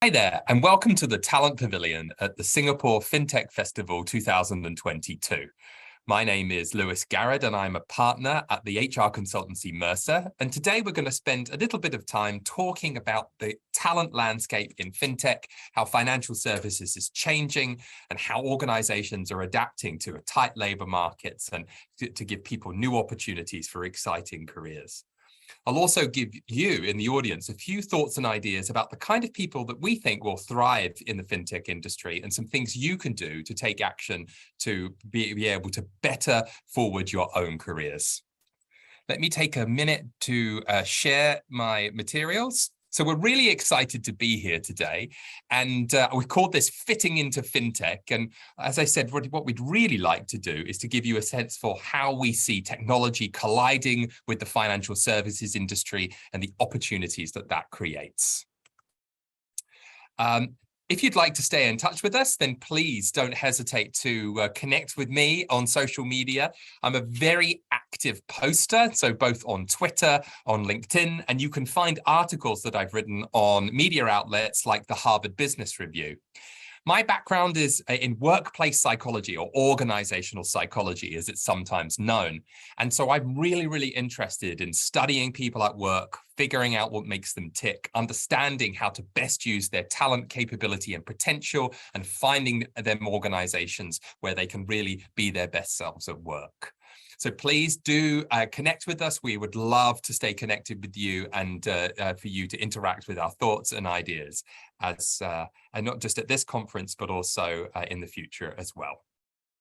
Hi there, and welcome to the Talent Pavilion at the Singapore FinTech Festival 2022. My name is Lewis Garrett, and I'm a partner at the HR consultancy Mercer. And today we're going to spend a little bit of time talking about the talent landscape in FinTech, how financial services is changing, and how organizations are adapting to a tight labor markets and to give people new opportunities for exciting careers. I'll also give you in the audience a few thoughts and ideas about the kind of people that we think will thrive in the fintech industry and some things you can do to take action to be able to better forward your own careers. Let me take a minute to share my materials. So we're really excited to be here today, and we called this Fitting into FinTech. And as I said, what we'd really like to do is to give you a sense for how we see technology colliding with the financial services industry and the opportunities that that creates. If you'd like to stay in touch with us, then please don't hesitate to connect with me on social media. I'm a very active poster, so both on Twitter, on LinkedIn, and you can find articles that I've written on media outlets like the Harvard Business Review. My background is in workplace psychology, or organizational psychology, as it's sometimes known. And so I'm really interested in studying people at work, figuring out what makes them tick, understanding how to best use their talent, capability, and potential, and finding them organizations where they can really be their best selves at work. So please do connect with us. We would love to stay connected with you and for you to interact with our thoughts and ideas, and not just at this conference, but also in the future as well.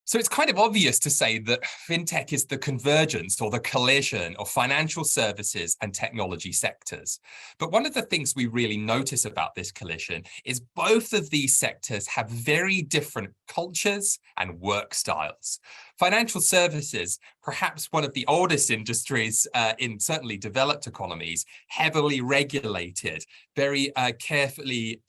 So it's kind of obvious to say that fintech is the convergence or the collision of financial services and technology sectors. But one of the things we really notice about this collision is both of these sectors have very different cultures and work styles. Financial services, perhaps one of the oldest industries in certainly developed economies, heavily regulated, very carefully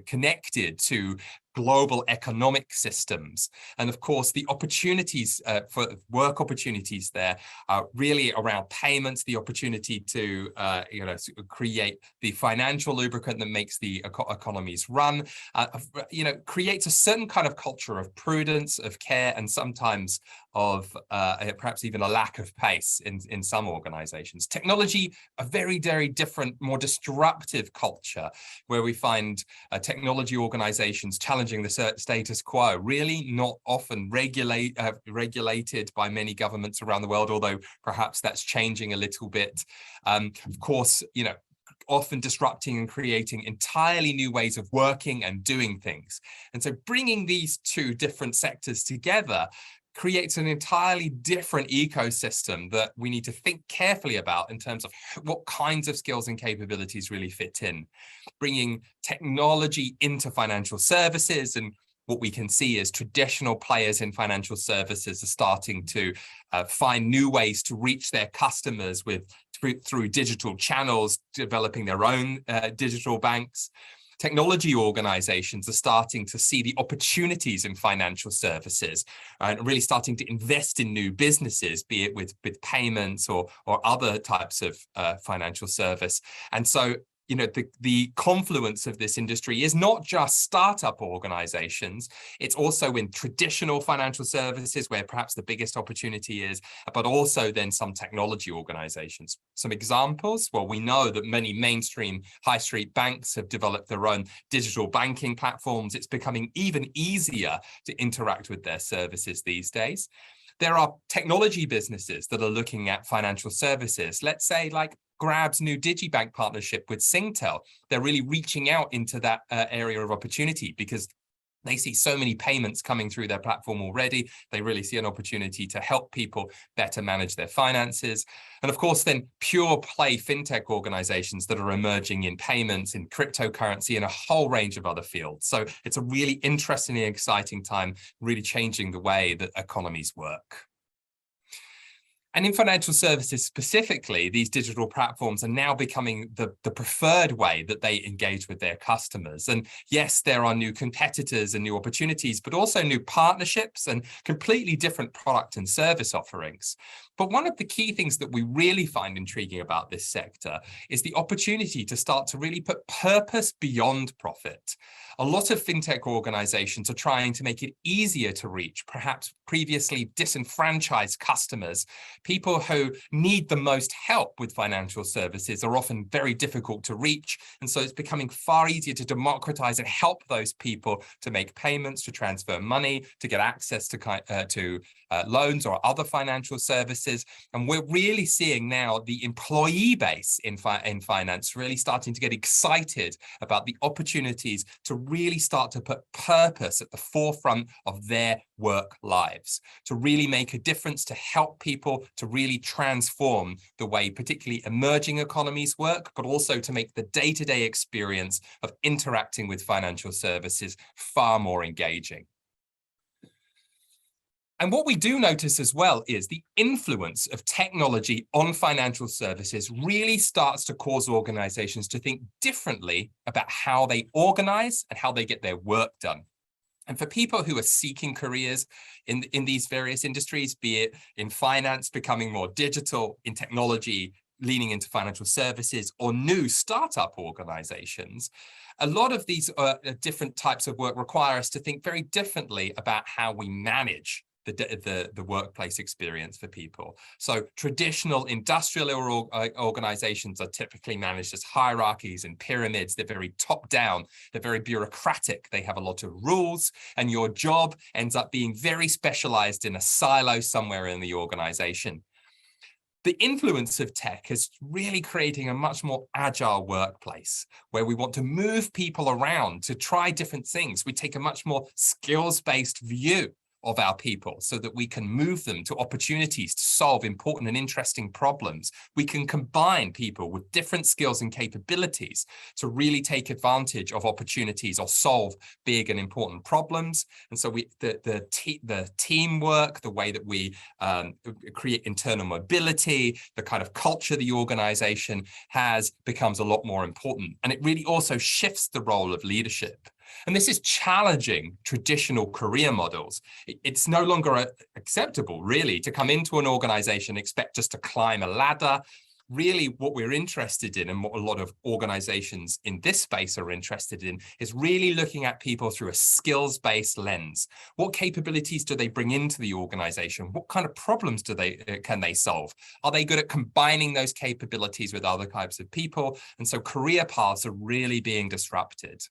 connected to global economic systems. And of course, the opportunities for work opportunities there are really around payments, the opportunity to create the financial lubricant that makes the economies run, creates a certain kind of culture of prudence, of care, and sometimes of perhaps even a lack of pace in some organizations. Technology, a very different, more disruptive culture where we find technology organizations challenging the status quo, really not often regulated by many governments around the world, although perhaps that's changing a little bit. Of course, often disrupting and creating entirely new ways of working and doing things. And so bringing these two different sectors together creates an entirely different ecosystem that we need to think carefully about in terms of what kinds of skills and capabilities really fit in. Bringing technology into financial services, and what we can see is traditional players in financial services are starting to find new ways to reach their customers through digital channels, developing their own digital banks. Technology organizations are starting to see the opportunities in financial services and really starting to invest in new businesses, be it with payments or other types of financial service. And so, the confluence of this industry is not just startup organizations, it's also in traditional financial services where perhaps the biggest opportunity is, but also then some technology organizations. Some examples, well, we know that many mainstream high street banks have developed their own digital banking platforms. It's becoming even easier to interact with their services these days. There are technology businesses that are looking at financial services, let's say like Grab's new digibank partnership with Singtel. They're really reaching out into that area of opportunity because they see so many payments coming through their platform already. They really see an opportunity to help people better manage their finances. And of course, then pure play fintech organizations that are emerging in payments, in cryptocurrency, and a whole range of other fields. So it's a really interesting and exciting time, really changing the way that economies work. And in financial services specifically, these digital platforms are now becoming the preferred way that they engage with their customers. And yes, there are new competitors and new opportunities, but also new partnerships and completely different product and service offerings. But one of the key things that we really find intriguing about this sector is the opportunity to start to really put purpose beyond profit. A lot of fintech organizations are trying to make it easier to reach perhaps previously disenfranchised customers. People who need the most help with financial services are often very difficult to reach. And so it's becoming far easier to democratize and help those people to make payments, to transfer money, to get access to loans or other financial services. And we're really seeing now the employee base in finance really starting to get excited about the opportunities to really start to put purpose at the forefront of their work lives, to really make a difference, to help people to really transform the way particularly emerging economies work, but also to make the day-to-day experience of interacting with financial services far more engaging. And what we do notice as well is the influence of technology on financial services really starts to cause organizations to think differently about how they organize and how they get their work done. And for people who are seeking careers in these various industries, be it in finance, becoming more digital, in technology, leaning into financial services, or new startup organizations, a lot of these different types of work require us to think very differently about how we manage the workplace experience for people. So traditional industrial organizations are typically managed as hierarchies and pyramids. They're very top down. They're very bureaucratic. They have a lot of rules, and your job ends up being very specialized in a silo somewhere in the organization. The influence of tech is really creating a much more agile workplace where we want to move people around to try different things. We take a much more skills-based view of our people so that we can move them to opportunities to solve important and interesting problems. We can combine people with different skills and capabilities to really take advantage of opportunities or solve big and important problems. And so the teamwork, the way that we create internal mobility, the kind of culture the organization has becomes a lot more important. And it really also shifts the role of leadership. And this is challenging traditional career models. It's no longer acceptable, really, to come into an organization, expect just to climb a ladder. Really, what we're interested in, and what a lot of organizations in this space are interested in, is really looking at people through a skills-based lens. What capabilities do they bring into the organization? What kind of problems can they solve? Are they good at combining those capabilities with other types of people? And so career paths are really being disrupted.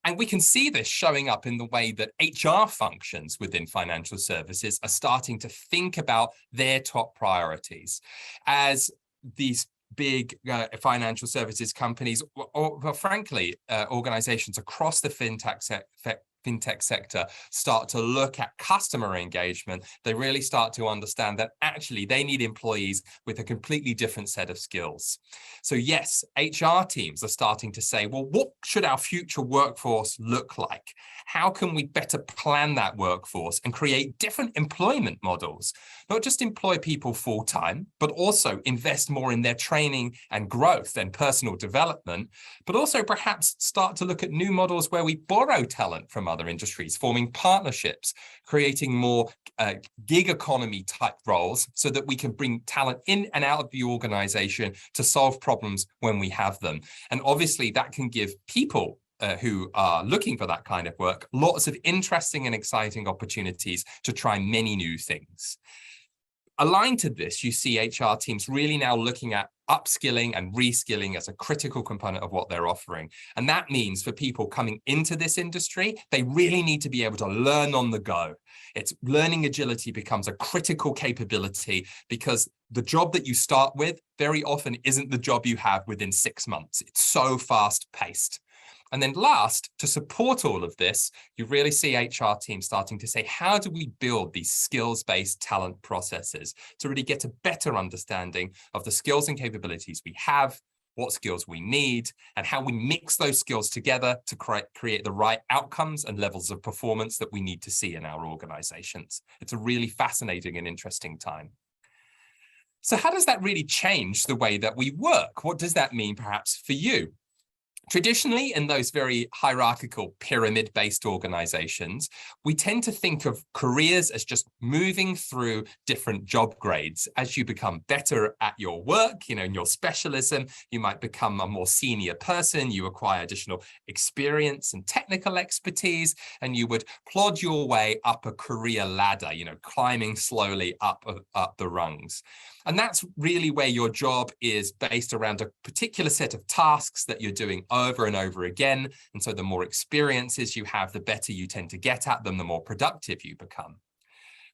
And we can see this showing up in the way that HR functions within financial services are starting to think about their top priorities. As these big financial services companies, or frankly, organizations across the fintech sector start to look at customer engagement, they really start to understand that actually they need employees with a completely different set of skills. So yes, HR teams are starting to say, well, what should our future workforce look like? How can we better plan that workforce and create different employment models? Not just employ people full-time, but also invest more in their training and growth and personal development, but also perhaps start to look at new models where we borrow talent from other industries, forming partnerships, creating more gig economy type roles so that we can bring talent in and out of the organization to solve problems when we have them. And obviously that can give people who are looking for that kind of work lots of interesting and exciting opportunities to try many new things. Aligned to this, you see HR teams really now looking at upskilling and reskilling as a critical component of what they're offering. And that means for people coming into this industry, they really need to be able to learn on the go. It's learning agility becomes a critical capability because the job that you start with very often isn't the job you have within 6 months. It's so fast paced. And then last, to support all of this, you really see HR teams starting to say, how do we build these skills-based talent processes to really get a better understanding of the skills and capabilities we have, what skills we need, and how we mix those skills together to create the right outcomes and levels of performance that we need to see in our organizations. It's a really fascinating and interesting time. So how does that really change the way that we work? What does that mean perhaps for you? Traditionally, in those very hierarchical pyramid-based organizations, we tend to think of careers as just moving through different job grades. As you become better at your work, in your specialism, you might become a more senior person, you acquire additional experience and technical expertise, and you would plod your way up a career ladder, climbing slowly up the rungs. And that's really where your job is based around a particular set of tasks that you're doing over and over again. And so the more experiences you have, the better you tend to get at them, the more productive you become.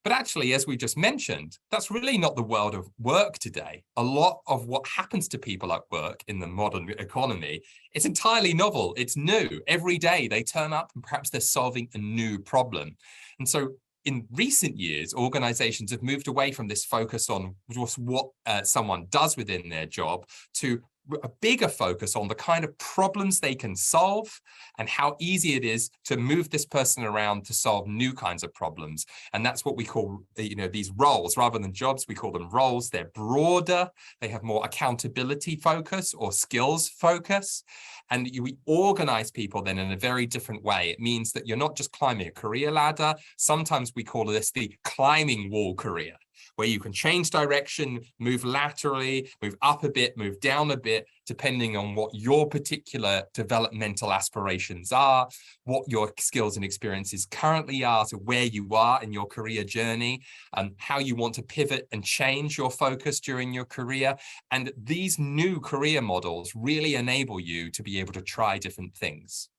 But actually, as we just mentioned, that's really not the world of work today. A lot of what happens to people at work in the modern economy is entirely novel. It's new. Every day they turn up and perhaps they're solving a new problem. And so in recent years, organizations have moved away from this focus on just what someone does within their job to a bigger focus on the kind of problems they can solve and how easy it is to move this person around to solve new kinds of problems. And that's what we call, these roles. Rather than jobs, we call them roles. They're broader. They have more accountability focus or skills focus. And we organize people then in a very different way. It means that you're not just climbing a career ladder. Sometimes we call this the climbing wall career, where you can change direction, move laterally, move up a bit, move down a bit, depending on what your particular developmental aspirations are, what your skills and experiences currently are, so where you are in your career journey, and how you want to pivot and change your focus during your career. And these new career models really enable you to be able to try different things.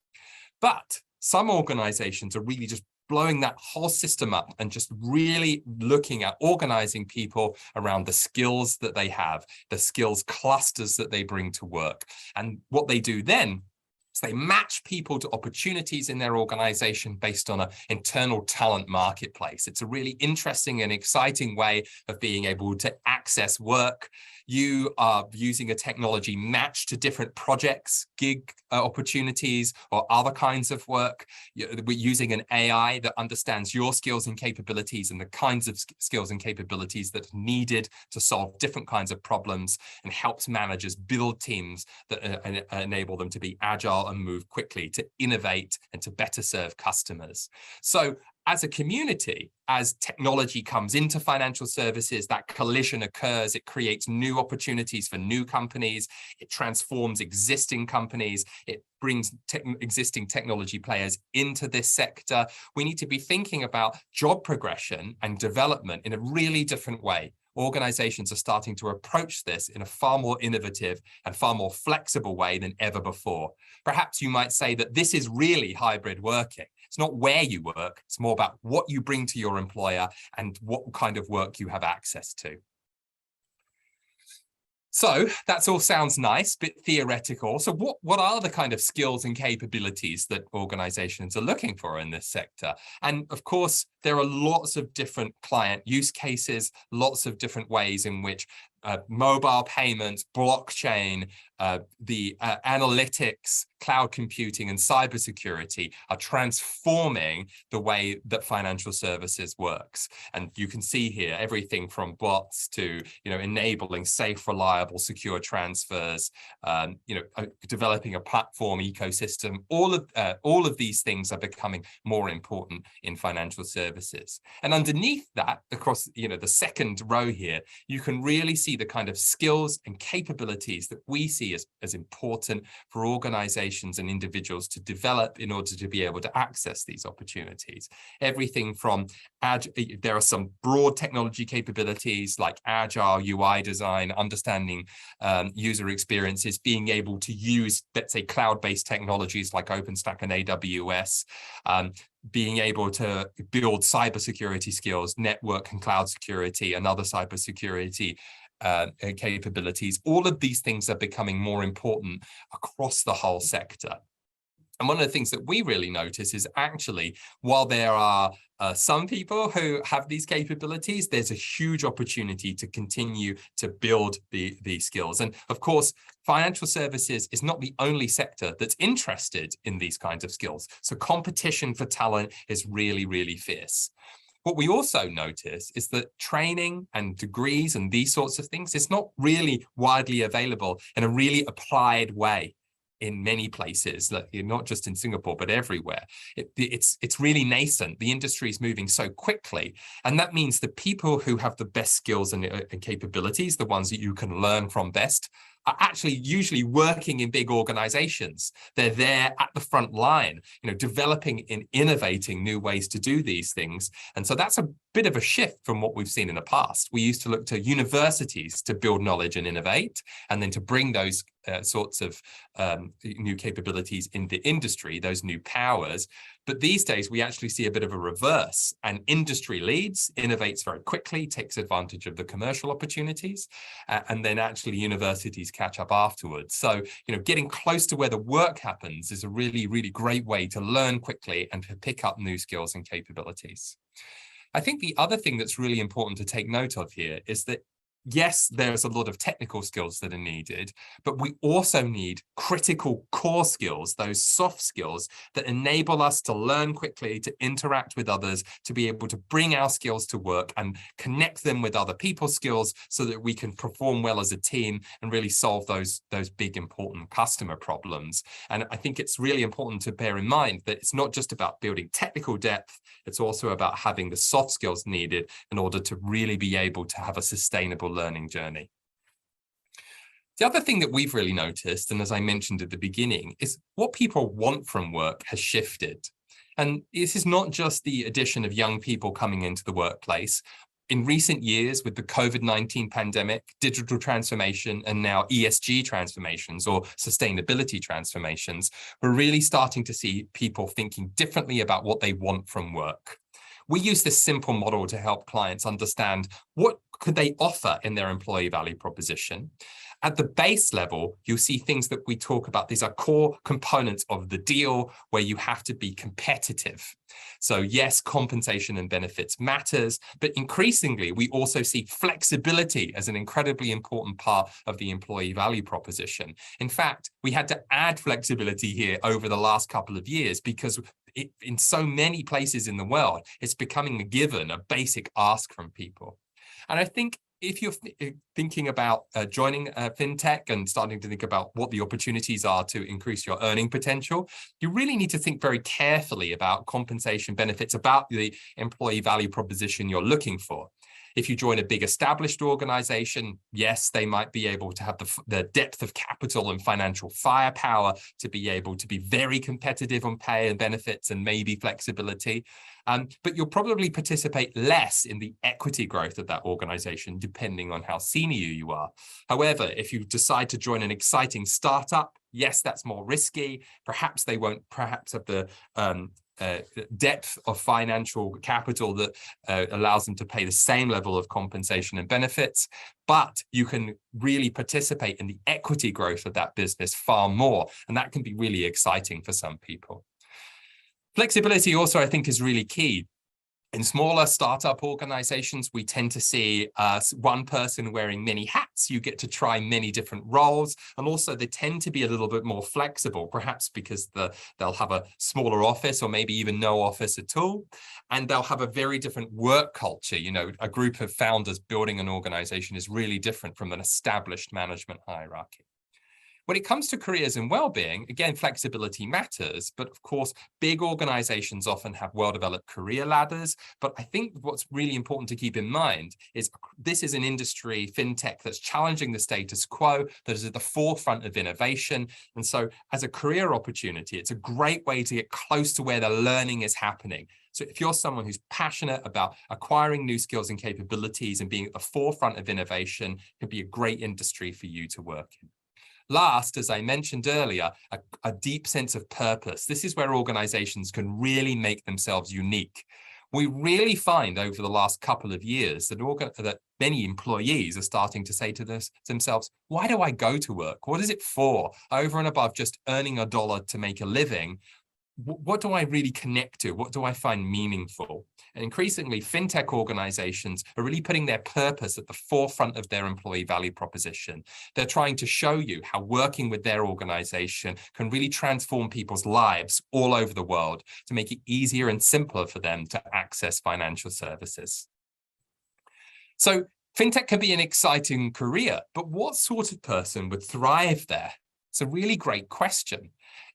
But some organizations are really just blowing that whole system up and just really looking at organizing people around the skills that they have, the skills clusters that they bring to work. And what they do then is they match people to opportunities in their organization based on an internal talent marketplace. It's a really interesting and exciting way of being able to access work. You are using a technology matched to different projects, gig opportunities, or other kinds of work. We're using an AI that understands your skills and capabilities and the kinds of skills and capabilities that are needed to solve different kinds of problems, and helps managers build teams that enable them to be agile and move quickly, to innovate and to better serve customers. So as a community, as technology comes into financial services, that collision occurs. It creates new opportunities for new companies. It transforms existing companies. It brings existing technology players into this sector. We need to be thinking about job progression and development in a really different way. Organizations are starting to approach this in a far more innovative and far more flexible way than ever before. Perhaps you might say that this is really hybrid working. It's not where you work, it's more about what you bring to your employer and what kind of work you have access to. So that all sounds nice, bit theoretical. So what are the kind of skills and capabilities that organizations are looking for in this sector? And of course, there are lots of different client use cases, lots of different ways in which mobile payments, blockchain, the analytics, cloud computing, and cybersecurity are transforming the way that financial services works. And you can see here everything from bots to enabling safe, reliable, secure transfers, developing a platform ecosystem. All of these things are becoming more important in financial services. And underneath that, across the second row here, you can really see the kind of skills and capabilities that we see as important for organizations and individuals to develop in order to be able to access these opportunities. Everything from there are some broad technology capabilities like agile UI design, understanding user experiences, being able to use, let's say, cloud-based technologies like OpenStack and AWS, being able to build cybersecurity skills, network and cloud security, and other cybersecurity capabilities. All of these things are becoming more important across the whole sector. And one of the things that we really notice is actually, while there are some people who have these capabilities, there's a huge opportunity to continue to build these skills. And of course, financial services is not the only sector that's interested in these kinds of skills. So competition for talent is really, really fierce. What we also notice is that training and degrees and these sorts of things, it's not really widely available in a really applied way. in many places, like, not just in Singapore, but everywhere. It's really nascent. The industry is moving so quickly. And that means the people who have the best skills and capabilities, the ones that you can learn from best, are actually usually working in big organizations. They're there at the front line, developing and innovating new ways to do these things. And so that's a bit of a shift from what we've seen in the past. We used to look to universities to build knowledge and innovate, and then to bring those sorts of new capabilities in the industry, those new powers. But these days, we actually see a bit of a reverse, and industry leads, innovates very quickly, takes advantage of the commercial opportunities, and then actually universities catch up afterwards. So, getting close to where the work happens is a really, really great way to learn quickly and to pick up new skills and capabilities. I think the other thing that's really important to take note of here is that, yes, there's a lot of technical skills that are needed, but we also need critical core skills, those soft skills that enable us to learn quickly, to interact with others, to be able to bring our skills to work and connect them with other people's skills so that we can perform well as a team and really solve those big, important customer problems. And I think it's really important to bear in mind that it's not just about building technical depth, it's also about having the soft skills needed in order to really be able to have a sustainable learning journey. The other thing that we've really noticed, and as I mentioned at the beginning, is what people want from work has shifted. And this is not just the addition of young people coming into the workplace. In recent years, with the COVID-19 pandemic, digital transformation, and now ESG transformations or sustainability transformations, we're really starting to see people thinking differently about what they want from work. We use this simple model to help clients understand what could they offer in their employee value proposition. At the base level, you'll see things that we talk about. These are core components of the deal where you have to be competitive. So yes, compensation and benefits matters, but increasingly, we also see flexibility as an incredibly important part of the employee value proposition. In fact, we had to add flexibility here over the last couple of years because in so many places in the world, it's becoming a given, a basic ask from people. And I think if you're thinking about joining fintech and starting to think about what the opportunities are to increase your earning potential, you really need to think very carefully about compensation benefits, about the employee value proposition you're looking for. If you join a big established organization, yes, they might be able to have the depth of capital and financial firepower to be able to be very competitive on pay and benefits and maybe flexibility. But you'll probably participate less in the equity growth of that organization, depending on how senior you are. However, if you decide to join an exciting startup, yes, that's more risky. Perhaps they won't have the depth of financial capital that allows them to pay the same level of compensation and benefits, but you can really participate in the equity growth of that business far more, and that can be really exciting for some people. Flexibility also, I think, is really key. In smaller startup organizations, we tend to see one person wearing many hats. You get to try many different roles. And also they tend to be a little bit more flexible, perhaps because they'll have a smaller office or maybe even no office at all. And they'll have a very different work culture. A group of founders building an organization is really different from an established management hierarchy. When it comes to careers and well-being, again, flexibility matters, but of course, big organizations often have well-developed career ladders. But I think what's really important to keep in mind is this is an industry, fintech, that's challenging the status quo, that is at the forefront of innovation. And so as a career opportunity, it's a great way to get close to where the learning is happening. So if you're someone who's passionate about acquiring new skills and capabilities and being at the forefront of innovation, it can be a great industry for you to work in. Last, as I mentioned earlier, a deep sense of purpose. This is where organizations can really make themselves unique. We really find over the last couple of years that many employees are starting to say to themselves, why do I go to work? What is it for? Over and above just earning $1 to make a living, what do I really connect to? What do I find meaningful? And increasingly, fintech organizations are really putting their purpose at the forefront of their employee value proposition. They're trying to show you how working with their organization can really transform people's lives all over the world to make it easier and simpler for them to access financial services. So fintech can be an exciting career, but what sort of person would thrive there? It's a really great question.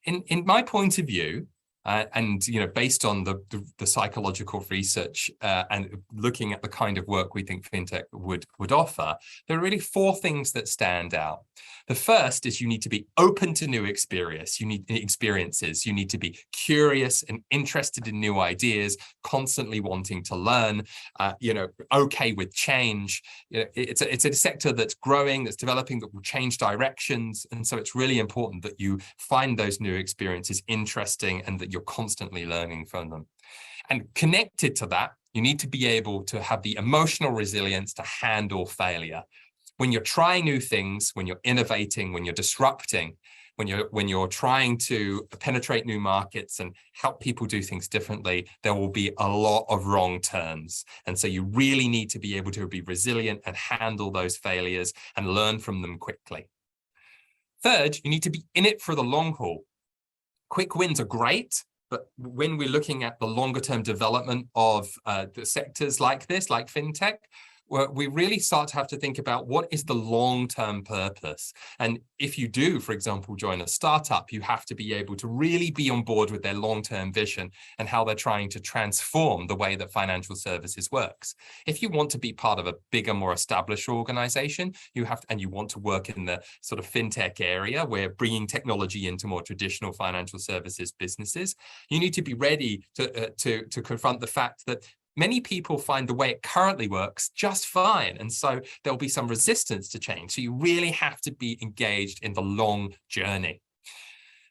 In my point of view, and based on the psychological research and looking at the kind of work we think fintech would offer, there are really four things that stand out. The first is you need to be open to new experiences. You need to be curious and interested in new ideas, constantly wanting to learn. Okay with change. It's a sector that's growing, that's developing, that will change directions, and so it's really important that you find those new experiences interesting and that you're constantly learning from them. And connected to that, you need to be able to have the emotional resilience to handle failure. When you're trying new things, when you're innovating, when you're disrupting, when you're trying to penetrate new markets and help people do things differently, there will be a lot of wrong turns. And so you really need to be able to be resilient and handle those failures and learn from them quickly. Third, you need to be in it for the long haul. Quick wins are great, but when we're looking at the longer term development of the sectors like this, like fintech, we really start to have to think about what is the long-term purpose. And if you do, for example, join a startup, you have to be able to really be on board with their long-term vision and how they're trying to transform the way that financial services works. If you want to be part of a bigger, more established organization, you want to work in the sort of fintech area where bringing technology into more traditional financial services businesses, you need to be ready to confront the fact that many people find the way it currently works just fine. And so there'll be some resistance to change. So you really have to be engaged in the long journey.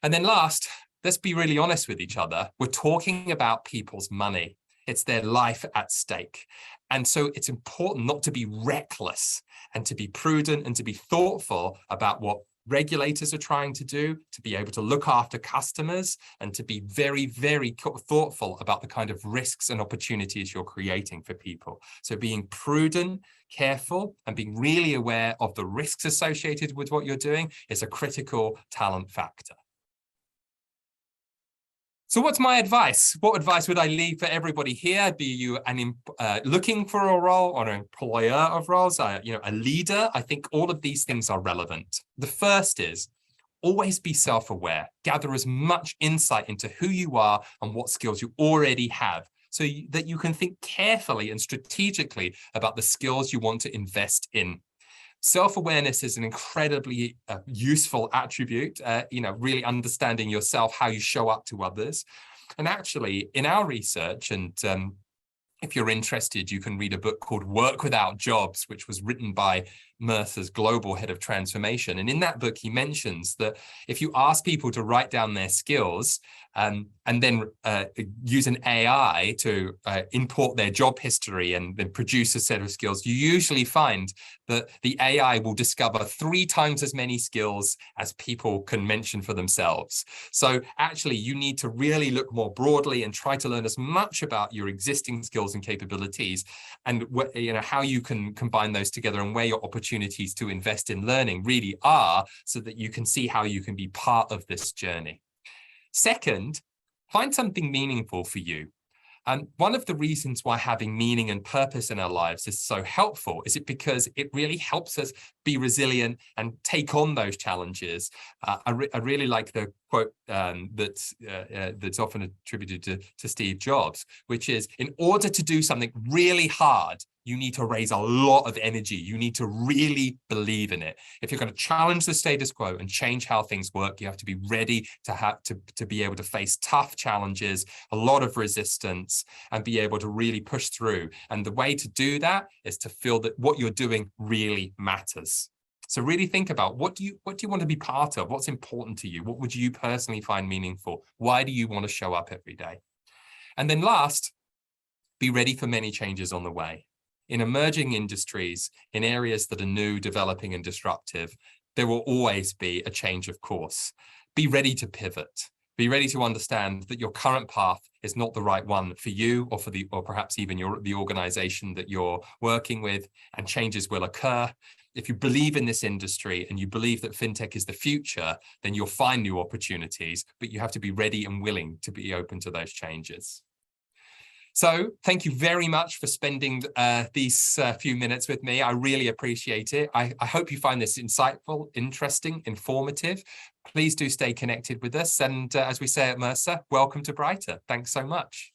And then last, let's be really honest with each other. We're talking about people's money. It's their life at stake. And so it's important not to be reckless and to be prudent and to be thoughtful about what regulators are trying to do, to be able to look after customers and to be very, very thoughtful about the kind of risks and opportunities you're creating for people. So being prudent, careful, and being really aware of the risks associated with what you're doing is a critical talent factor. So what's my advice? What advice would I leave for everybody here? Be you looking for a role or an employer of roles, a leader? I think all of these things are relevant. The first is always be self-aware. Gather as much insight into who you are and what skills you already have so that you can think carefully and strategically about the skills you want to invest in. Self-awareness is an incredibly useful attribute, really understanding yourself, how you show up to others. And actually, in our research, and if you're interested, you can read a book called Work Without Jobs, which was written by Mercer's global head of transformation. And in that book, he mentions that if you ask people to write down their skills and then use an AI to import their job history and then produce a set of skills, you usually find that the AI will discover 3 times as many skills as people can mention for themselves. So actually, you need to really look more broadly and try to learn as much about your existing skills and capabilities and how you can combine those together and where your opportunities to invest in learning really are, so that you can see how you can be part of this journey. Second, find something meaningful for you. And one of the reasons why having meaning and purpose in our lives is so helpful is because it really helps us be resilient and take on those challenges. I really like the quote that's often attributed to Steve Jobs, which is, in order to do something really hard, you need to raise a lot of energy. You need to really believe in it. If you're going to challenge the status quo and change how things work, you have to be ready to be able to face tough challenges, a lot of resistance, and be able to really push through. And the way to do that is to feel that what you're doing really matters. So really think about what do you want to be part of? What's important to you? What would you personally find meaningful? Why do you want to show up every day? And then last, be ready for many changes on the way. In emerging industries, in areas that are new, developing, and disruptive, there will always be a change of course. Be ready to pivot. Be ready to understand that your current path is not the right one for you or perhaps even the organization that you're working with, and changes will occur. If you believe in this industry and you believe that fintech is the future, then you'll find new opportunities, but you have to be ready and willing to be open to those changes. So thank you very much for spending these few minutes with me. I really appreciate it. I hope you find this insightful, interesting, informative. Please do stay connected with us. And as we say at Mercer, welcome to Brighter. Thanks so much.